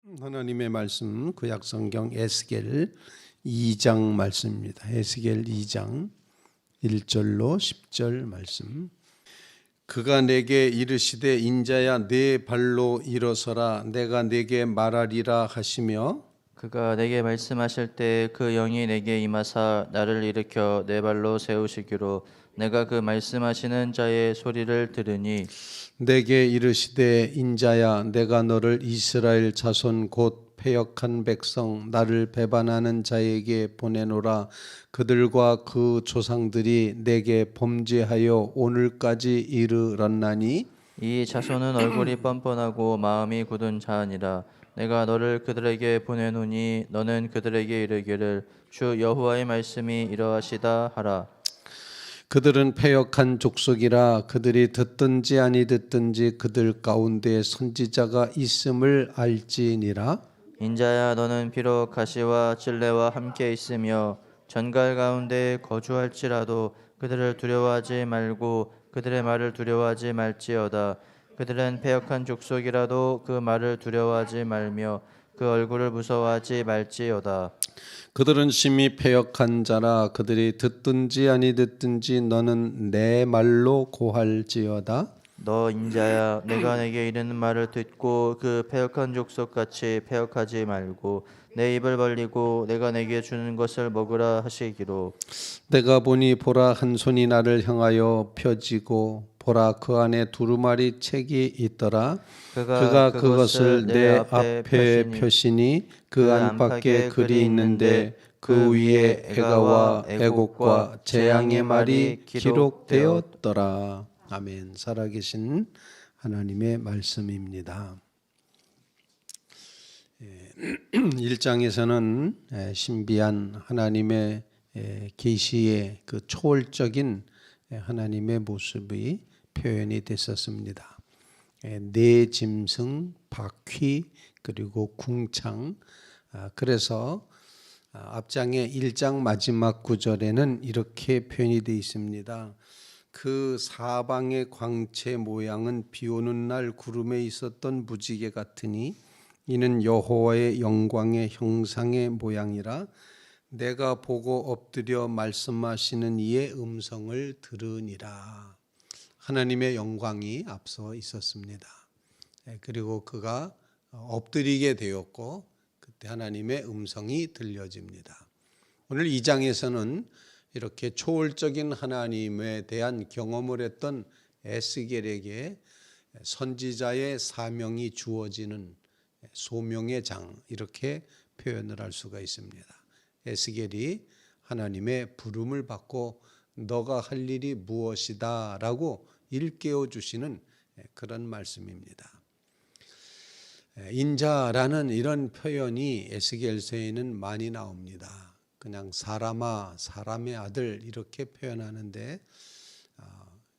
하나님의 말씀 구약성경 에스겔 2장 말씀입니다. 에스겔 2장 1절로 10절 말씀. 그가 내게 이르시되 인자야 내 발로 일어서라 내가 내게 말하리라 하시며 그가 내게 말씀하실 때 그 영이 내게 임하사 나를 일으켜 내 발로 세우시기로 내가 그 말씀하시는 자의 소리를 들으니 내게 이르시되 인자야 내가 너를 이스라엘 자손 곧 패역한 백성 나를 배반하는 자에게 보내노라. 그들과 그 조상들이 내게 범죄하여 오늘까지 이르렀나니 이 자손은 얼굴이 뻔뻔하고 마음이 굳은 자아니라. 내가 너를 그들에게 보내노니 너는 그들에게 이르기를 주 여호와의 말씀이 이러하시다 하라. 그들은 패역한 족속이라 그들이 듣든지 아니 듣든지 그들 가운데 선지자가 있음을 알지니라. 인자야 너는 비록 가시와 찔레와 함께 있으며 전갈 가운데 거주할지라도 그들을 두려워하지 말고 그들의 말을 두려워하지 말지어다. 그들은 패역한 족속이라도 그 말을 두려워하지 말며 그 얼굴을 무서워하지 말지어다. 그들은 심히 패역한 자라 그들이 듣든지 아니 듣든지 너는 내 말로 고할지어다. 너 인자야 내가 내게 이르는 말을 듣고 그 패역한 족속같이 패역하지 말고 내 입을 벌리고 내가 내게 주는 것을 먹으라 하시기로. 내가 보니 보라 한 손이 나를 향하여 펴지고 보라 그 안에 두루마리 책이 있더라. 그가 그것을 내 앞에 펴시니 그 안팎에 글이 있는데 그 위에 애가와 애곡과 재앙의 말이 기록되었더라. 아멘. 살아계신 하나님의 말씀입니다. 1장에서는 신비한 하나님의 계시의 그 초월적인 하나님의 모습이 표현이 됐었습니다. 네 짐승, 바퀴, 그리고 궁창. 그래서 앞장의 1장 마지막 구절에는 이렇게 표현이 되어 있습니다. 그 사방의 광채 모양은 비오는 날 구름에 있었던 무지개 같으니 이는 여호와의 영광의 형상의 모양이라. 내가 보고 엎드려 말씀하시는 이의 음성을 들으니라. 하나님의 영광이 앞서 있었습니다. 그리고 그가 엎드리게 되었고 그때 하나님의 음성이 들려집니다. 오늘 2장에서는 이렇게 초월적인 하나님에 대한 경험을 했던 에스겔에게 선지자의 사명이 주어지는 소명의 장, 이렇게 표현을 할 수가 있습니다. 에스겔이 하나님의 부름을 받고 너가 할 일이 무엇이다 라고 일깨워 주시는 그런 말씀입니다. 인자라는 이런 표현이 에스겔서에는 많이 나옵니다. 그냥 사람아, 사람의 아들 이렇게 표현하는데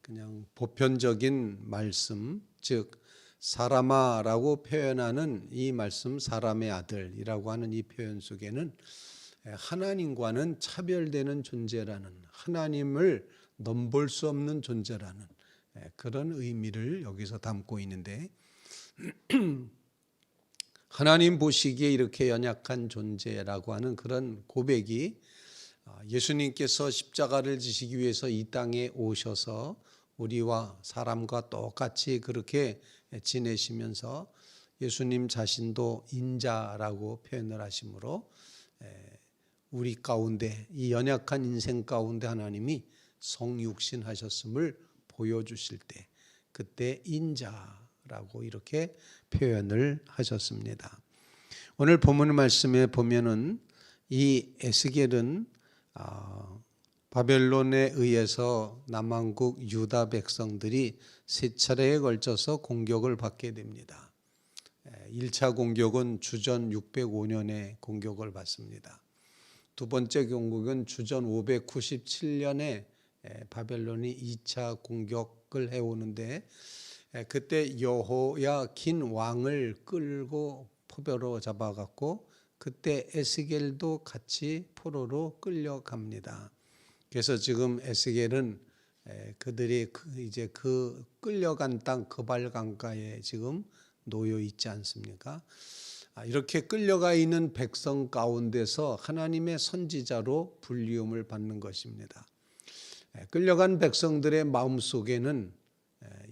그냥 보편적인 말씀, 즉 사람아라고 표현하는 이 말씀, 사람의 아들이라고 하는 이 표현 속에는 하나님과는 차별되는 존재라는, 하나님을 넘볼 수 없는 존재라는 그런 의미를 여기서 담고 있는데, 하나님 보시기에 이렇게 연약한 존재라고 하는 그런 고백이 예수님께서 십자가를 지시기 위해서 이 땅에 오셔서 우리와 사람과 똑같이 그렇게 지내시면서 예수님 자신도 인자라고 표현을 하시므로 우리 가운데, 이 연약한 인생 가운데 하나님이 성육신 하셨음을 보여주실 때 그때 인자라고 이렇게 표현을 하셨습니다. 오늘 본문 말씀에 보면은 이 에스겔은 바벨론에 의해서 남왕국 유다 백성들이 세 차례에 걸쳐서 공격을 받게 됩니다. 1차 공격은 주전 605년에 공격을 받습니다. 두 번째 공격은 주전 597년에 바벨론이 2차 공격을 해오는데 그때 여호야긴 왕을 끌고 포로로 잡아갔고 그때 에스겔도 같이 포로로 끌려갑니다. 그래서 지금 에스겔은 그들이 이제 그 끌려간 땅 그발 강가에 지금 놓여 있지 않습니까? 이렇게 끌려가 있는 백성 가운데서 하나님의 선지자로 불리움을 받는 것입니다. 끌려간 백성들의 마음 속에는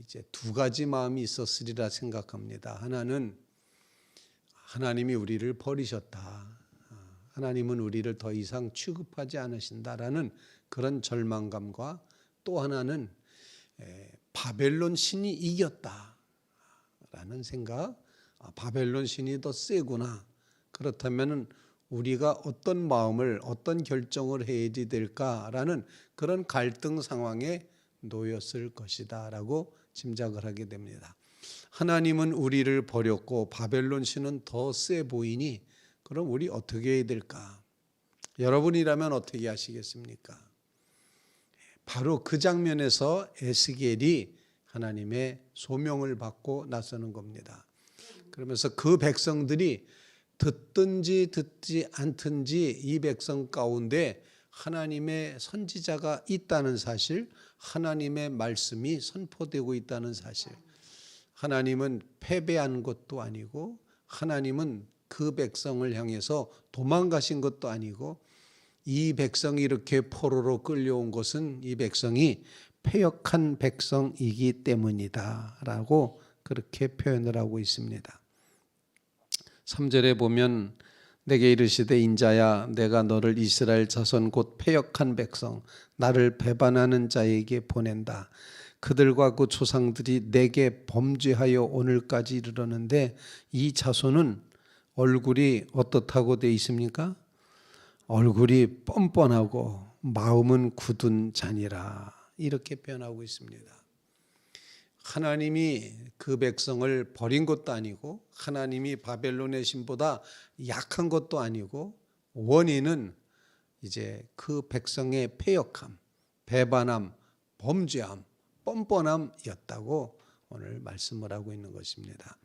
이제 두 가지 마음이 있었으리라 생각합니다. 하나는 하나님이 우리를 버리셨다. 하나님은 우리를 더 이상 취급하지 않으신다라는 그런 절망감과, 또 하나는 바벨론 신이 이겼다라는 생각. 바벨론 신이 더 세구나. 그렇다면 우리가 어떤 마음을, 어떤 결정을 해야 될까라는 그런 갈등 상황에 놓였을 것이다 라고 짐작을 하게 됩니다. 하나님은 우리를 버렸고 바벨론 신은 더 세 보이니 그럼 우리 어떻게 해야 될까? 여러분이라면 어떻게 하시겠습니까? 바로 그 장면에서 에스겔이 하나님의 소명을 받고 나서는 겁니다. 그러면서 그 백성들이 듣든지 듣지 않든지 이 백성 가운데 하나님의 선지자가 있다는 사실, 하나님의 말씀이 선포되고 있다는 사실, 하나님은 패배한 것도 아니고 하나님은 그 백성을 향해서 도망가신 것도 아니고 이 백성이 이렇게 포로로 끌려온 것은 이 백성이 패역한 백성이기 때문이다 라고 그렇게 표현을 하고 있습니다. 3절에 보면 내게 이르시되 인자야 내가 너를 이스라엘 자손 곧 패역한 백성 나를 배반하는 자에게 보낸다. 그들과 그 조상들이 내게 범죄하여 오늘까지 이르렀는데 이 자손은 얼굴이 어떻다고 되어 있습니까? 얼굴이 뻔뻔하고 마음은 굳은 자니라 이렇게 표현하고 있습니다. 하나님이 그 백성을 버린 것도 아니고 하나님이 바벨론의 신보다 약한 것도 아니고 원인은 이제 그 백성의 패역함, 배반함, 범죄함, 뻔뻔함이었다고 오늘 말씀을 하고 있는 것입니다.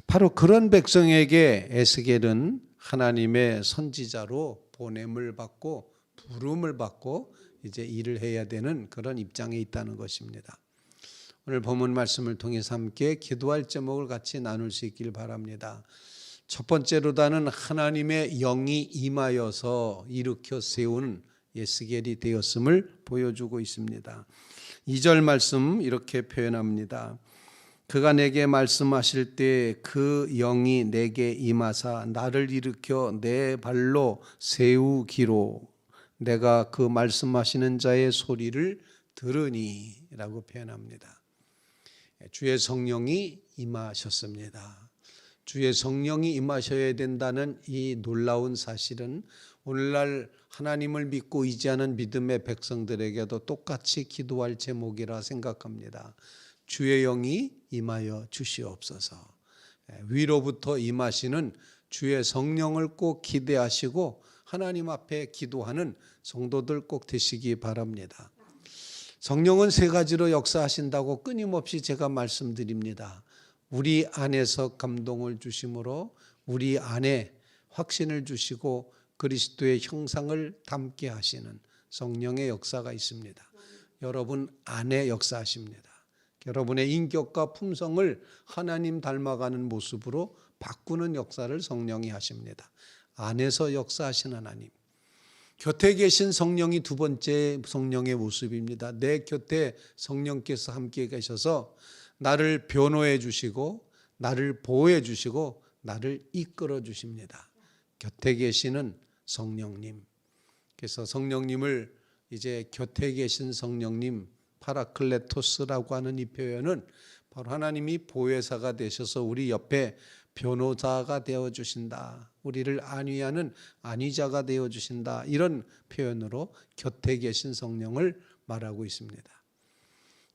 바로 그런 백성에게 에스겔은 하나님의 선지자로 보냄을 받고 부름을 받고 이제 일을 해야 되는 그런 입장에 있다는 것입니다. 오늘 본문 말씀을 통해서 함께 기도할 제목을 같이 나눌 수 있길 바랍니다. 첫 번째로다는 하나님의 영이 임하여서 일으켜 세운 에스겔이 되었음을 보여주고 있습니다. 2절 말씀 이렇게 표현합니다. 그가 내게 말씀하실 때 그 영이 내게 임하사 나를 일으켜 내 발로 세우기로 내가 그 말씀하시는 자의 소리를 들으니 라고 표현합니다. 주의 성령이 임하셨습니다. 주의 성령이 임하셔야 된다는 이 놀라운 사실은 오늘날 하나님을 믿고 의지하는 믿음의 백성들에게도 똑같이 기도할 제목이라 생각합니다. 주의 영이 임하여 주시옵소서. 위로부터 임하시는 주의 성령을 꼭 기대하시고 하나님 앞에 기도하는 성도들 꼭 되시기 바랍니다. 성령은 세 가지로 역사하신다고 끊임없이 제가 말씀드립니다. 우리 안에서 감동을 주심으로 우리 안에 확신을 주시고 그리스도의 형상을 담게 하시는 성령의 역사가 있습니다. 여러분 안에 역사하십니다. 여러분의 인격과 품성을 하나님 닮아가는 모습으로 바꾸는 역사를 성령이 하십니다. 안에서 역사하신 하나님. 곁에 계신 성령이 두 번째 성령의 모습입니다. 내 곁에 성령께서 함께 계셔서 나를 변호해 주시고 나를 보호해 주시고 나를 이끌어 주십니다. 곁에 계시는 성령님. 그래서 성령님을 이제 곁에 계신 성령님 파라클레토스라고 하는 이 표현은 바로 하나님이 보혜사가 되셔서 우리 옆에 변호자가 되어주신다. 우리를 안위하는 안위자가 되어주신다. 이런 표현으로 곁에 계신 성령을 말하고 있습니다.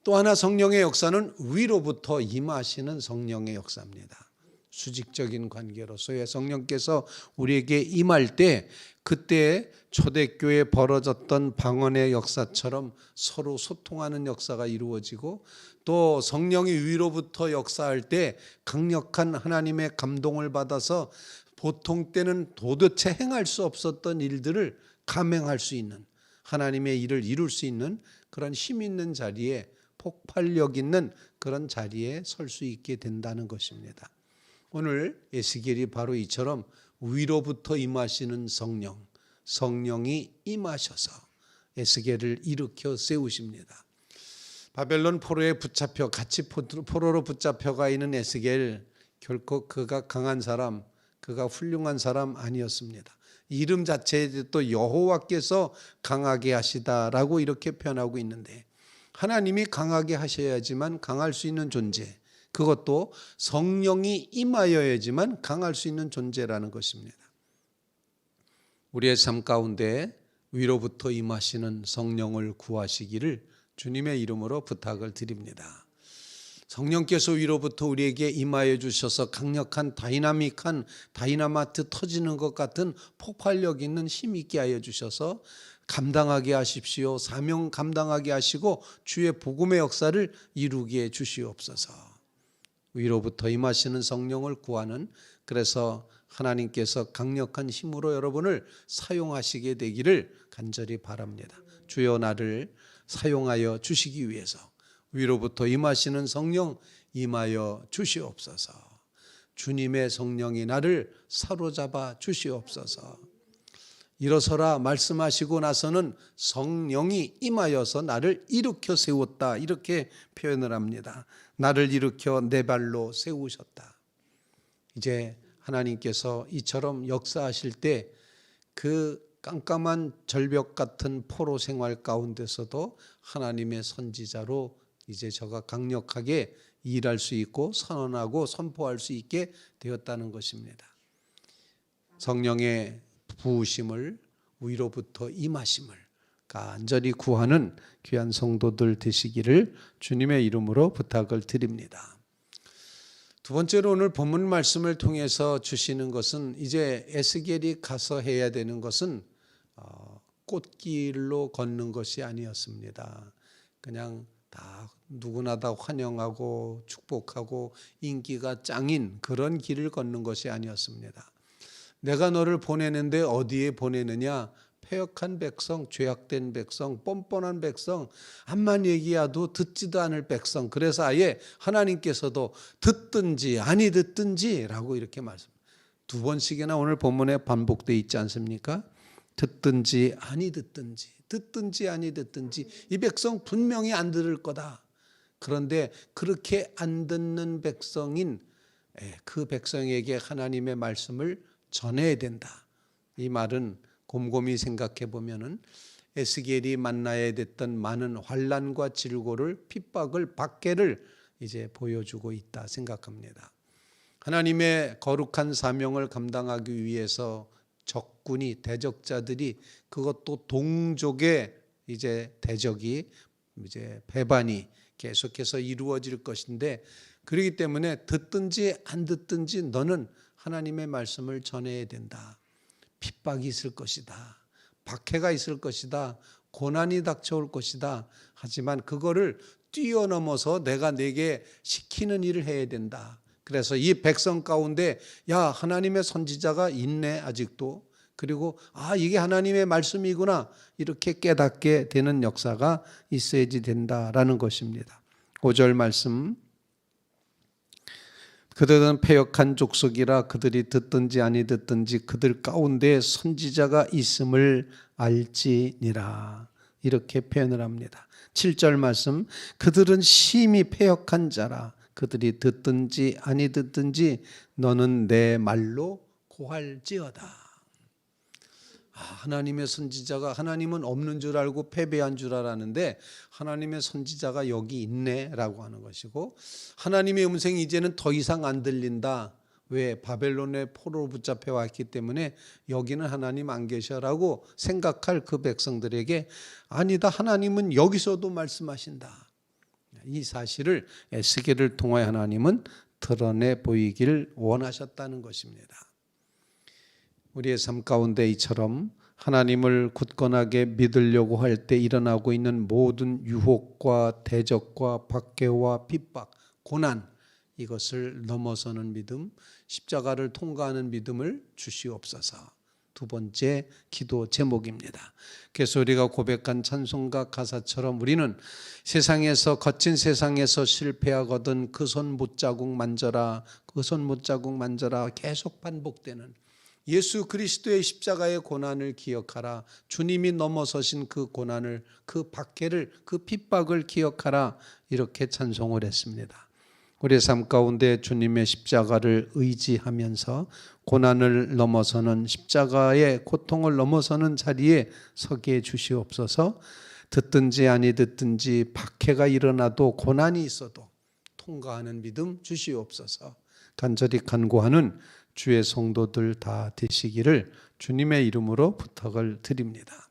또 하나 성령의 역사는 위로부터 임하시는 성령의 역사입니다. 수직적인 관계로서의 성령께서 우리에게 임할 때 그때 초대교회에 벌어졌던 방언의 역사처럼 서로 소통하는 역사가 이루어지고 또 성령이 위로부터 역사할 때 강력한 하나님의 감동을 받아서 보통 때는 도대체 행할 수 없었던 일들을 감행할 수 있는 하나님의 일을 이룰 수 있는 그런 힘 있는 자리에 폭발력 있는 그런 자리에 설 수 있게 된다는 것입니다. 오늘 에스겔이 바로 이처럼 위로부터 임하시는 성령이 임하셔서 에스겔을 일으켜 세우십니다. 바벨론 포로에 붙잡혀 같이 포로로 붙잡혀가 있는 에스겔, 결코 그가 강한 사람, 그가 훌륭한 사람 아니었습니다. 이름 자체에 또 여호와께서 강하게 하시다라고 이렇게 표현하고 있는데, 하나님이 강하게 하셔야지만 강할 수 있는 존재, 그것도 성령이 임하여야지만 강할 수 있는 존재라는 것입니다. 우리의 삶 가운데 위로부터 임하시는 성령을 구하시기를 주님의 이름으로 부탁을 드립니다. 성령께서 위로부터 우리에게 임하여 주셔서 강력한 다이나마이트 터지는 것 같은 폭발력 있는 힘 있게 하여 주셔서 감당하게 하십시오. 사명 감당하게 하시고 주의 복음의 역사를 이루게 해 주시옵소서. 위로부터 임하시는 성령을 구하는, 그래서 하나님께서 강력한 힘으로 여러분을 사용하시게 되기를 간절히 바랍니다. 주여 나를 사용하여 주시기 위해서 위로부터 임하시는 성령 임하여 주시옵소서. 주님의 성령이 나를 사로잡아 주시옵소서. 일어서라 말씀하시고 나서는 성령이 임하여서 나를 일으켜 세웠다, 이렇게 표현을 합니다. 나를 일으켜 내 발로 세우셨다. 이제 하나님께서 이처럼 역사하실 때 그 깜깜한 절벽 같은 포로 생활 가운데서도 하나님의 선지자로 이제 저가 강력하게 일할 수 있고 선언하고 선포할 수 있게 되었다는 것입니다. 성령의 부으심을, 위로부터 임하심을 간절히 구하는 귀한 성도들 되시기를 주님의 이름으로 부탁을 드립니다. 두 번째로 오늘 본문 말씀을 통해서 주시는 것은, 이제 에스겔이 가서 해야 되는 것은 꽃길로 걷는 것이 아니었습니다. 그냥 다 누구나 다 환영하고 축복하고 인기가 짱인 그런 길을 걷는 것이 아니었습니다. 내가 너를 보내는데 어디에 보내느냐? 패역한 백성, 죄악된 백성, 뻔뻔한 백성, 암만 얘기해도 듣지도 않을 백성. 그래서 아예 하나님께서도 듣든지 아니 듣든지 라고 이렇게 말씀합니다. 두 번씩이나 오늘 본문에 반복되어 있지 않습니까? 듣든지 아니 듣든지, 듣든지 아니 듣든지, 이 백성 분명히 안 들을 거다. 그런데 그렇게 안 듣는 백성인 그 백성에게 하나님의 말씀을 전해야 된다. 이 말은 곰곰이 생각해 보면은 에스겔이 만나야 됐던 많은 환난과 질고를, 핍박을, 박해를 이제 보여주고 있다 생각합니다. 하나님의 거룩한 사명을 감당하기 위해서 적군이, 대적자들이, 그것도 동족의 이제 대적이, 이제 배반이 계속해서 이루어질 것인데, 그렇기 때문에 듣든지 안 듣든지 너는 하나님의 말씀을 전해야 된다. 핍박이 있을 것이다. 박해가 있을 것이다. 고난이 닥쳐올 것이다. 하지만 그거를 뛰어넘어서 내가 내게 시키는 일을 해야 된다. 그래서 이 백성 가운데 야, 하나님의 선지자가 있네 아직도. 그리고 이게 하나님의 말씀이구나, 이렇게 깨닫게 되는 역사가 있어야지 된다라는 것입니다. 5절 말씀, 그들은 패역한 족속이라 그들이 듣든지 아니 듣든지 그들 가운데 선지자가 있음을 알지니라, 이렇게 표현을 합니다. 7절 말씀, 그들은 심히 패역한 자라 그들이 듣든지 아니 듣든지 너는 내 말로 고할지어다. 하나님의 선지자가, 하나님은 없는 줄 알고 패배한 줄 알았는데 하나님의 선지자가 여기 있네라고 하는 것이고, 하나님의 음성이 이제는 더 이상 안 들린다. 왜? 바벨론의 포로로 붙잡혀 왔기 때문에 여기는 하나님 안 계셔라고 생각할 그 백성들에게 아니다, 하나님은 여기서도 말씀하신다. 이 사실을 에스겔을 통하여 하나님은 드러내 보이길 원하셨다는 것입니다. 우리의 삶 가운데 이처럼 하나님을 굳건하게 믿으려고 할 때 일어나고 있는 모든 유혹과 대적과 박해와 핍박, 고난, 이것을 넘어서는 믿음, 십자가를 통과하는 믿음을 주시옵소서. 두 번째 기도 제목입니다. 그래서 우리가 고백한 찬송가 가사처럼 우리는 세상에서 거친 세상에서 실패하거든 그 손 못자국 만져라, 그 손 못자국 만져라 계속 반복되는 예수 그리스도의 십자가의 고난을 기억하라. 주님이 넘어서신 그 고난을, 그 박해를, 그 핍박을 기억하라. 이렇게 찬송을 했습니다. 우리의 삶 가운데 주님의 십자가를 의지하면서 고난을 넘어서는 십자가의 고통을 넘어서는 자리에 서게 해 주시옵소서. 듣든지 아니 듣든지 박해가 일어나도 고난이 있어도 통과하는 믿음 주시옵소서. 간절히 간구하는 주의 성도들 다 되시기를 주님의 이름으로 부탁을 드립니다.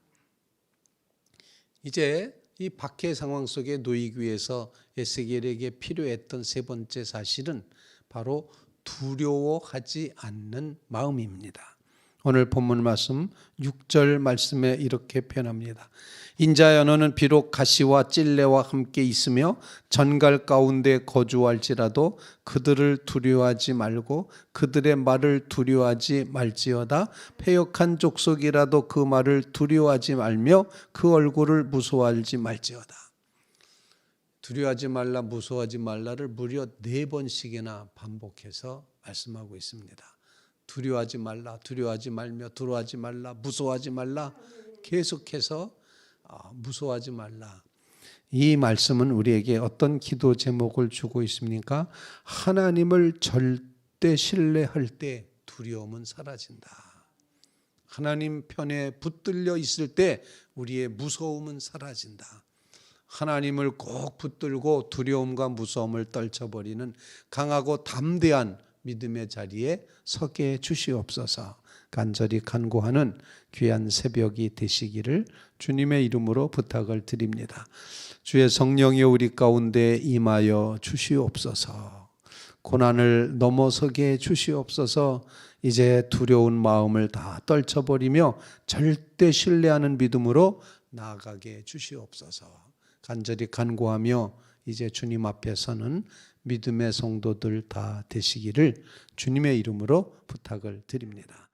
이제 이 박해 상황 속에 놓이기 위해서 에스겔에게 필요했던 세 번째 사실은 바로 두려워하지 않는 마음입니다. 오늘 본문 말씀 6절 말씀에 이렇게 표현합니다. 인자여 너는 비록 가시와 찔레와 함께 있으며 전갈 가운데 거주할지라도 그들을 두려워하지 말고 그들의 말을 두려워하지 말지어다. 패역한 족속이라도 그 말을 두려워하지 말며 그 얼굴을 무서워하지 말지어다. 두려워하지 말라, 무서워하지 말라를 무려 4번씩이나 반복해서 말씀하고 있습니다. 두려워하지 말라, 두려워하지 말며, 두려워하지 말라, 무서워하지 말라, 계속해서 무서워하지 말라. 이 말씀은 우리에게 어떤 기도 제목을 주고 있습니까? 하나님을 절대 신뢰할 때 두려움은 사라진다. 하나님 편에 붙들려 있을 때 우리의 무서움은 사라진다. 하나님을 꼭 붙들고 두려움과 무서움을 떨쳐버리는 강하고 담대한 믿음의 자리에 서게 해 주시옵소서. 간절히 간구하는 귀한 새벽이 되시기를 주님의 이름으로 부탁을 드립니다. 주의 성령이 우리 가운데 임하여 주시옵소서. 고난을 넘어서게 해 주시옵소서. 이제 두려운 마음을 다 떨쳐버리며 절대 신뢰하는 믿음으로 나아가게 해 주시옵소서. 간절히 간구하며 이제 주님 앞에 서는 믿음의 성도들 다 되시기를 주님의 이름으로 부탁을 드립니다.